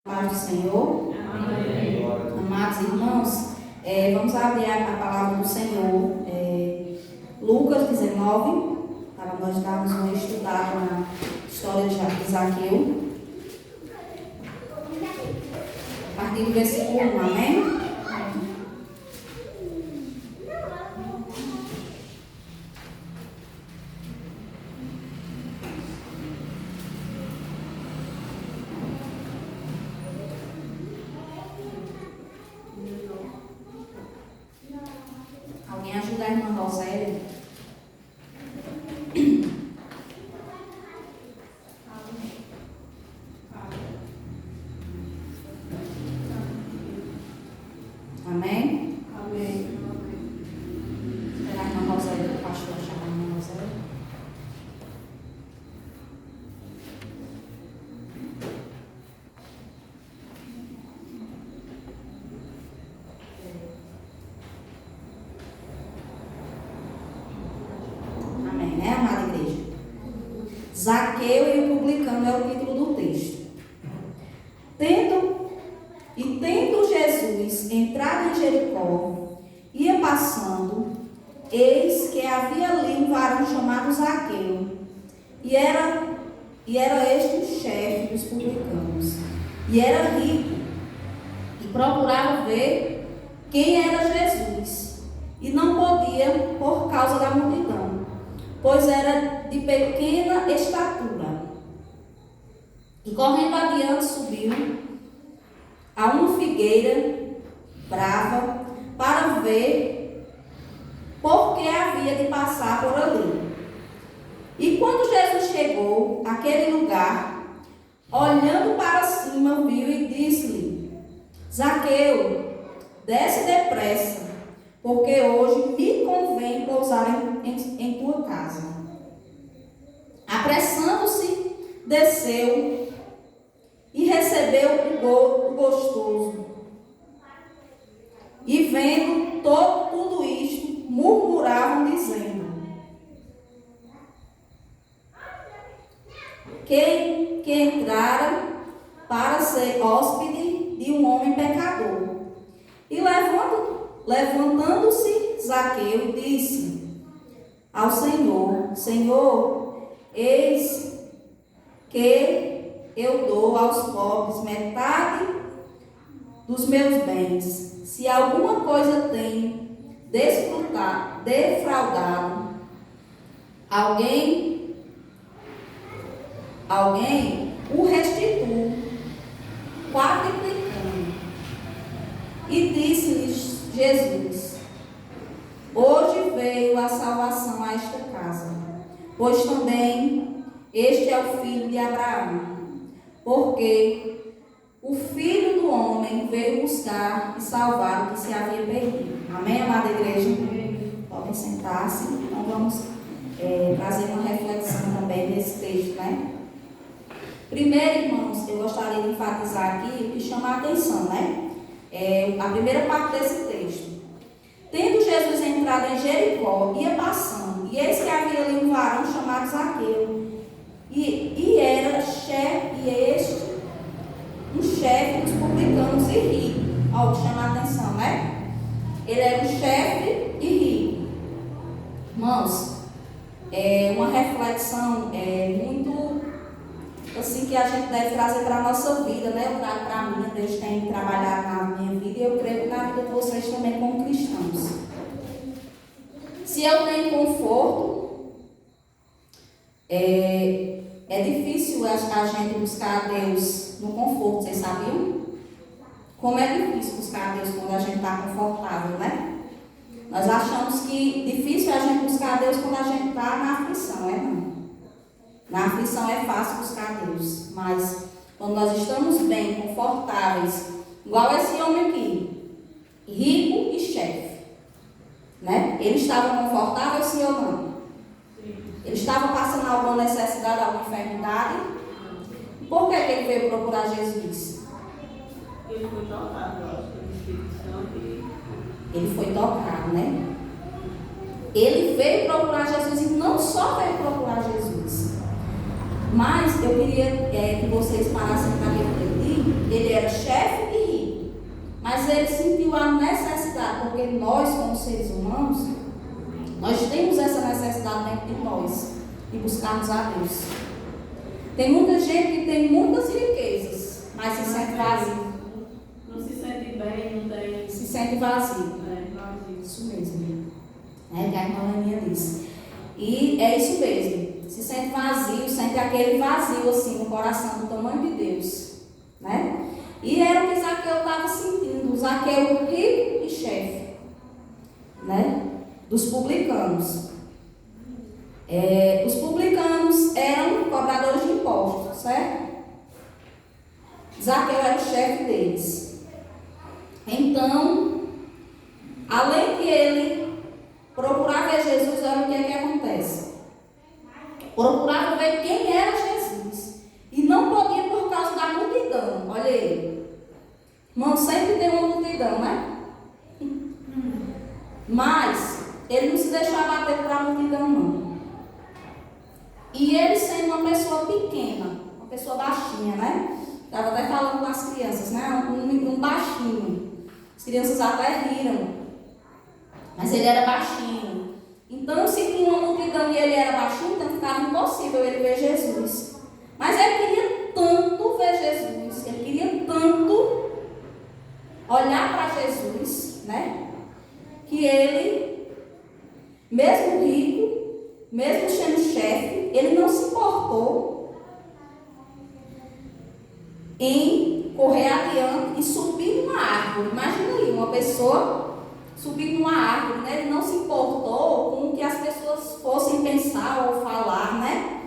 Paz do Senhor. Amém. Amados irmãos, vamos abrir a palavra do Senhor, Lucas 19, para nós darmos uma estudada na história de Zaqueu, a partir do versículo 1, amém? Alguém ajuda a irmã Rosélia? Amém? Amém. Será a irmã Rosélia, o pastor chamar a irmã Rosélia? Amém, né, amada igreja? Zaqueu e o publicano é o título do texto. Tendo Jesus entrado em Jericó, ia passando, eis que havia ali um varão chamado Zaqueu, e era este o chefe dos publicanos, e era rico, e procurava ver quem era Jesus, e não podia por causa da multidão, pois era de pequena estatura. E correndo adiante subiu a uma figueira brava para ver por que havia de passar por ali. E quando Jesus chegou àquele lugar, olhando para cima, viu e disse-lhe: Zaqueu, desce depressa, porque hoje me convém pousar em tua casa. Apressando-se, desceu e recebeu o gostoso. E vendo tudo isto, murmuravam, dizendo: que entrara para ser hóspede de um homem pecador. E levantando-se Zaqueu, disse ao Senhor: Senhor, eis que eu dou aos pobres metade dos meus bens. Se alguma coisa tenho defraudado alguém o restituo, quadruplicando. E disse-lhes Jesus: hoje veio a salvação a esta casa, pois também este é o filho de Abraão. Porque o Filho do Homem veio buscar e salvar o que se havia perdido. Amém, amada igreja? Podem sentar-se. Então vamos trazer uma reflexão também nesse texto, né? Primeiro, irmãos, eu gostaria de enfatizar aqui e chamar a atenção, né? A primeira parte desse texto. Tendo Jesus entrado em Jericó, ia passando, e eis que havia ali um varão chamado Zaqueu. E era um chefe dos publicanos e rico. Olha o que chama a atenção, né? Ele era um chefe e rico. Irmãos, uma reflexão muito assim que a gente deve trazer para a nossa vida, né? Eu trago para mim, Deus tem trabalhado na minha vida e eu creio que na vida de vocês também como cristãos. Se eu tenho conforto, é difícil a gente buscar a Deus no conforto, vocês sabiam? Como é difícil buscar a Deus quando a gente está confortável, né? Nós achamos que difícil é a gente buscar a Deus quando a gente está na aflição, não? Na aflição é fácil buscar a Deus, mas quando nós estamos bem, confortáveis, igual esse homem aqui, rico e chefe, né? Ele estava confortável, sim ou não? Ele estava passando alguma necessidade, alguma enfermidade. Por que ele veio procurar Jesus? Ele foi tocado, eu acho, pelo Espírito Santo. Ele foi tocado, né? Ele veio procurar Jesus e não só veio procurar Jesus, Mas eu queria que vocês parassem para refletir. Ele era mas ele sentiu a necessidade, porque nós, como seres humanos, nós temos essa necessidade dentro de nós, de buscarmos a Deus. Tem muita gente que tem muitas riquezas, mas se sente vazio. Não se sente bem, não tem. Se sente vazio. Vazio. Isso mesmo. Que a irmã Leninha disse. E é isso mesmo. Se sente vazio, sente aquele vazio assim no coração, do tamanho de Deus. Né? E era o que Zaqueu estava sentindo. Zaqueu rico e chefe. Né? Dos publicanos. Os publicanos eram cobradores de impostos, certo? Zaqueu era o chefe deles. Então, além que ele procurava ver Jesus, olha o que é que acontece. Procurava ver quem era Jesus. E não podia por causa da multidão. Olha aí. Irmão, sempre tem uma multidão, né? Mas ele não se deixava bater por a multidão, não. E ele sendo uma pessoa pequena, uma pessoa baixinha, né? Estava até falando com as crianças, né? Um baixinho. As crianças até riram. Mas ele era baixinho. Então, se tinha uma multidão e ele era baixinho, então ficava impossível ele ver Jesus. Mas ele queria tanto ver Jesus, ele queria tanto olhar para Jesus, né? Que ele, mesmo rico, mesmo sendo chefe, ele não se importou em correr adiante e subir numa árvore. Imagina aí, uma pessoa subir numa árvore, né? Ele não se importou com o que as pessoas fossem pensar ou falar, né?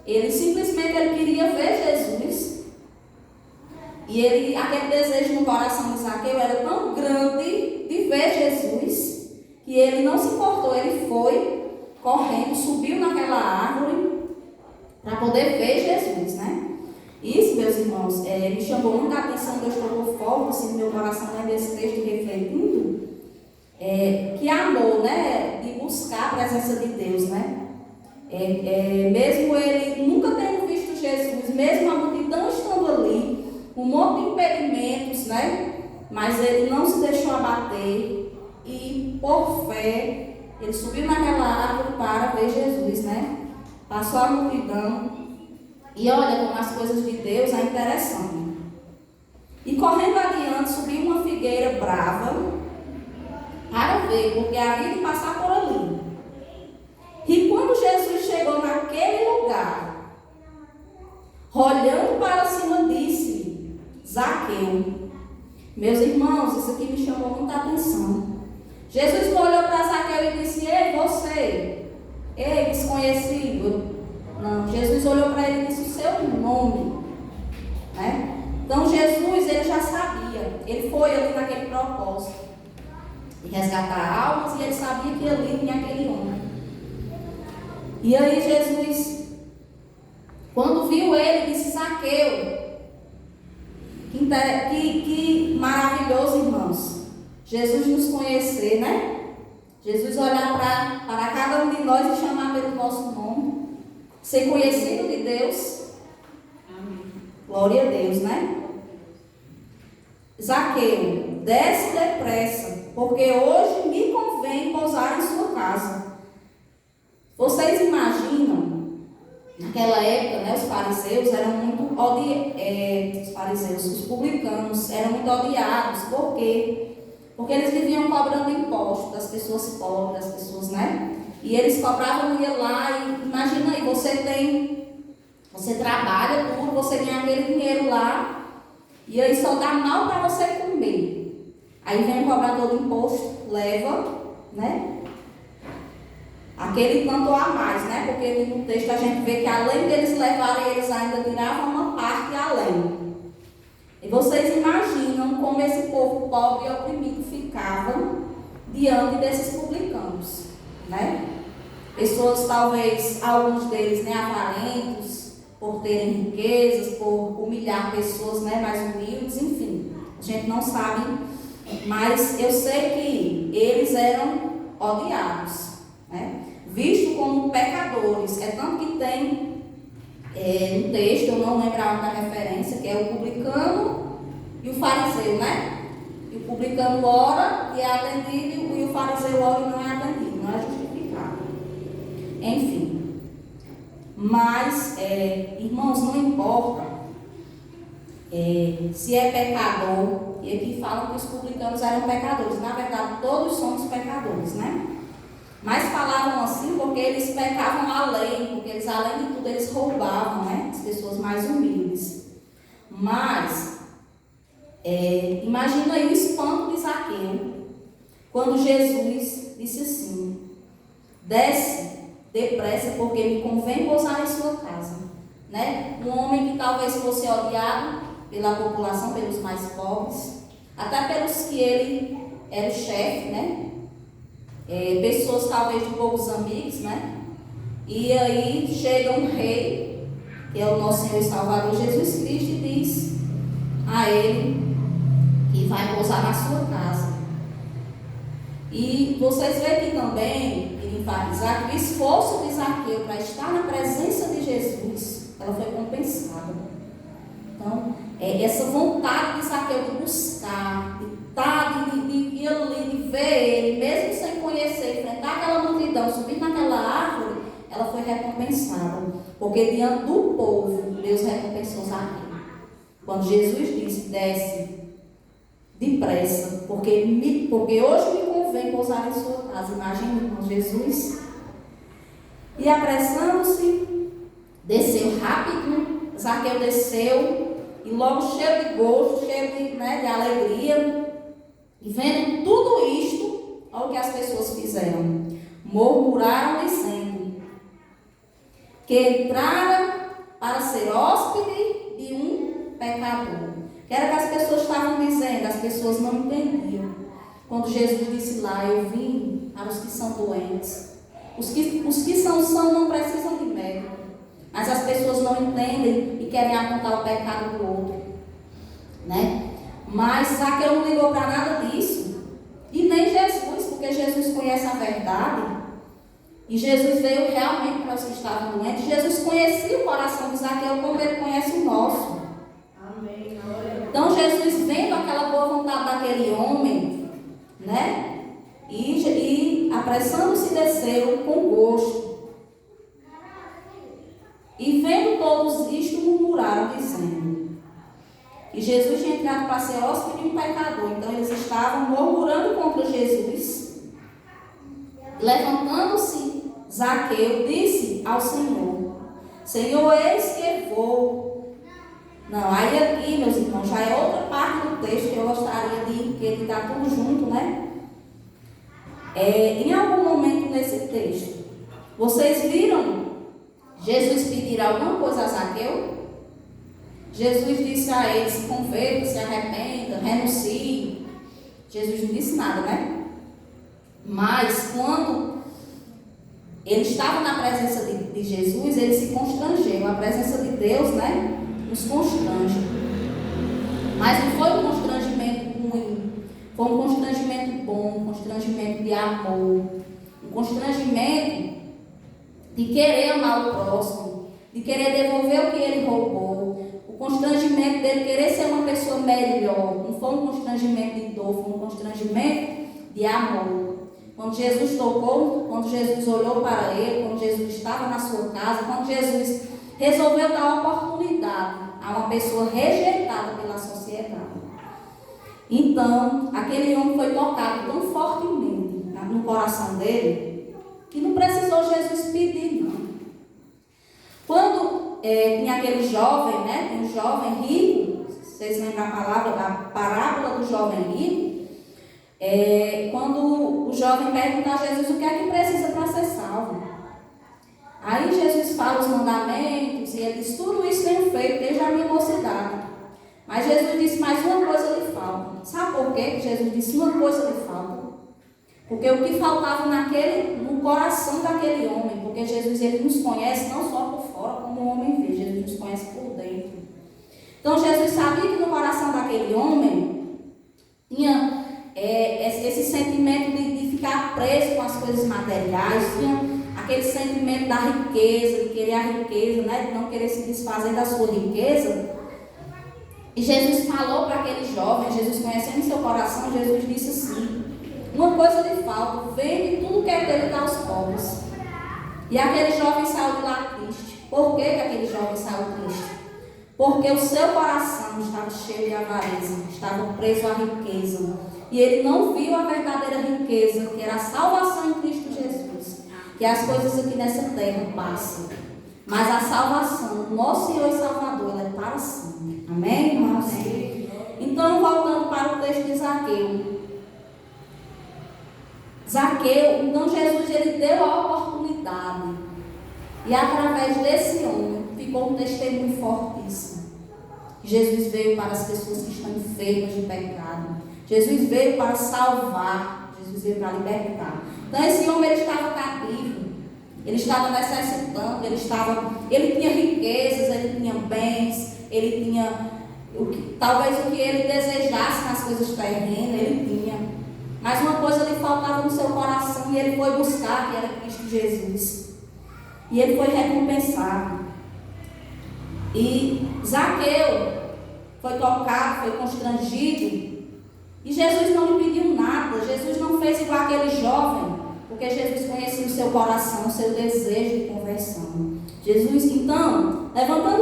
Ele simplesmente queria ver Jesus. E aquele desejo no coração de Zaqueu era tão grande de ver Jesus, que ele não se importou, ele foi correndo, subiu naquela árvore para poder ver Jesus, né? Isso, meus irmãos, me chamou muita atenção, Deus tocou forte assim, no meu coração, né, desse texto, refletindo, que amor, né, de buscar a presença de Deus, né? Mesmo ele nunca tendo visto Jesus, mesmo a multidão estando ali, um monte de impedimentos, né? Mas ele não se deixou abater e, por fé, ele subiu naquela árvore para ver Jesus, né? Passou a multidão. E olha como as coisas de Deus é interessante. E correndo adiante, subiu uma figueira brava para ver, porque havia de passar por ali. E quando Jesus chegou naquele lugar, olhando para cima, disse: Zaqueu. Meus irmãos, isso aqui me chamou muita atenção. Jesus olhou para Zaqueu e disse: Ei, você, ei, desconhecido. Não, Jesus olhou para ele e disse o seu nome, né? Então Jesus, ele já sabia, ele foi ali naquele propósito de resgatar almas, e ele sabia que ali tinha aquele homem. E aí Jesus, quando viu ele, disse: Zaqueu. Que maravilhoso, irmãos, Jesus nos conhecer, né? Jesus olhar para cada um de nós e chamar pelo nosso nome. Ser conhecido de Deus. Amém. Glória a Deus, né? Zaqueu, desce depressa, porque hoje me convém pousar em sua casa. Vocês imaginam, naquela época, né, os fariseus eram muito odiados, os publicanos eram muito odiados. Por quê? Porque eles viviam cobrando impostos das pessoas pobres, das pessoas, né? E eles cobravam, ia lá e imagina aí, você trabalha tudo, você ganha aquele dinheiro lá, e aí só dá mal para você comer. Aí vem o cobrador de imposto, leva, né? Aquele tanto a mais, né? Porque aqui no texto a gente vê que além deles levarem, eles ainda tiravam uma parte além. E vocês imaginam como esse povo pobre e oprimido ficavam diante desses publicanos, né? Pessoas, talvez, alguns deles, né, avarentos, por terem riquezas, por humilhar pessoas, né, mais humildes, enfim. A gente não sabe, mas eu sei que eles eram odiados, né? Visto como pecadores. É tanto que tem no texto, eu não lembro a referência, que é o publicano e o fariseu, né? E o publicano ora e é atendido, e o fariseu ora e não é atendido, não é justificado. Enfim. Mas, irmãos, não importa se é pecador, e aqui falam que os publicanos eram pecadores. Na verdade, todos somos pecadores, né? Mas falavam assim porque eles pecavam além, porque eles, além de tudo, eles roubavam, né? As pessoas mais humildes. Mas, imagina aí o espanto de Zaqueu, quando Jesus disse assim: desce depressa, porque me convém pousar em sua casa. Né? Um homem que talvez fosse odiado pela população, pelos mais pobres, até pelos que ele era o chefe, né? Pessoas talvez de poucos amigos, né? E aí chega um rei, que é o nosso Senhor e Salvador Jesus Cristo, e diz a ele que vai pousar na sua casa. E vocês veem aqui também, ele enfatizar que o esforço de Zaqueu para estar na presença de Jesus, ela foi compensada. Então, essa vontade de Zaqueu de buscar, de estar, de ir ali, de ver ele, mesmo sem conhecer, enfrentar aquela multidão, subir naquela árvore, ela foi recompensada. Porque diante do povo, Deus recompensou Zaqueu. Quando Jesus disse: desce depressa, porque hoje me convém pousar em sua casa. Imagina, irmão, Jesus. E apressando-se, desceu rapidinho. Zaqueu desceu, e logo cheio de gosto, cheio de alegria. E vendo tudo isto, olha o que as pessoas fizeram. Murmuraram dizendo que entrara para ser hóspede de um pecador. Que era que as pessoas estavam dizendo, as pessoas não entendiam. Quando Jesus disse lá: eu vim para os que são doentes. Os que são não precisam de médico. Mas as pessoas não entendem e querem apontar o pecado do outro. Né? Mas Zaqueu não ligou para nada disso. E nem Jesus, porque Jesus conhece a verdade. E Jesus veio realmente para os que estavam doentes. Jesus conhecia o coração de Zaqueu como ele conhece o nosso. Amém. Então Jesus, vendo aquela boa vontade daquele homem, né? E apressando-se desceu com gosto. E vendo todos isto, murmuraram, dizendo. E Jesus tinha entrado para ser hóspede de um pecador. Então eles estavam murmurando contra Jesus. Levantando-se, Zaqueu disse ao Senhor: Senhor, eis que vou. Não, aí aqui, meus irmãos, já é outra parte do texto que eu gostaria de editar tudo junto, né? Em algum momento nesse texto, vocês viram Jesus pedir alguma coisa a Zaqueu? Jesus disse a ele: se converta, se arrependa, renuncie. Jesus não disse nada, né? Mas quando ele estava na presença de Jesus, ele se constrangeu. A presença de Deus, né, nos constrange. Mas não foi um constrangimento ruim, foi um constrangimento bom, um constrangimento de amor, um constrangimento de querer amar o próximo, de querer devolver o que ele roubou, o constrangimento dele querer ser uma pessoa melhor. Não foi um constrangimento de dor, foi um constrangimento de amor. Quando Jesus tocou, quando Jesus olhou para ele, quando Jesus estava na sua casa, quando Jesus resolveu dar oportunidade a uma pessoa rejeitada pela sociedade. Então, aquele homem foi tocado tão fortemente no coração dele, que não precisou Jesus pedir, não. Quando tinha aquele jovem, né, um jovem rico, vocês lembram a parábola do jovem rico? Quando o jovem pergunta a Jesus o que é que precisa para ser salvo. Aí Jesus fala os mandamentos e ele diz: tudo isso tenho feito desde a minha mocidade. Mas Jesus disse: mas uma coisa lhe falta. Sabe por quê que Jesus disse uma coisa lhe falta? Porque o que faltava no coração daquele homem, porque Jesus, ele nos conhece não só por fora, como o homem vê, Jesus nos conhece por dentro. Então Jesus sabia que no coração daquele homem tinha esse sentimento de ficar preso com as coisas materiais, tinha aquele sentimento da riqueza, de querer a riqueza, né, de não querer se desfazer da sua riqueza. E Jesus falou para aquele jovem, Jesus conhecendo seu coração, Jesus falta, vende tudo que é dele e dá aos pobres. E aquele jovem saiu de lá triste. Por que aquele jovem saiu triste? Porque o seu coração estava cheio de avareza, estava preso à riqueza. E ele não viu a verdadeira riqueza, que era a salvação em Cristo Jesus. Que as coisas aqui nessa terra passam. Mas a salvação, o nosso Senhor e Salvador, ela é para sempre. Amém, irmãos? Então, voltando para o texto de Zaqueu. Então Jesus ele deu a oportunidade. E através desse homem ficou um testemunho fortíssimo. Jesus veio para as pessoas que estão enfermas de pecado. Jesus veio para salvar. Jesus veio para libertar. Então esse homem ele estava cativo. Ele estava necessitando. Ele tinha riquezas, ele tinha bens, ele tinha talvez o que ele desejasse nas coisas terrenas, ele tinha. Mas uma coisa lhe faltava no seu coração e ele foi buscar, que era Cristo Jesus. E ele foi recompensado. E Zaqueu foi tocado, foi constrangido. E Jesus não lhe pediu nada. Jesus não fez igual aquele jovem, porque Jesus conhecia o seu coração, o seu desejo de conversão. Jesus, então, levantando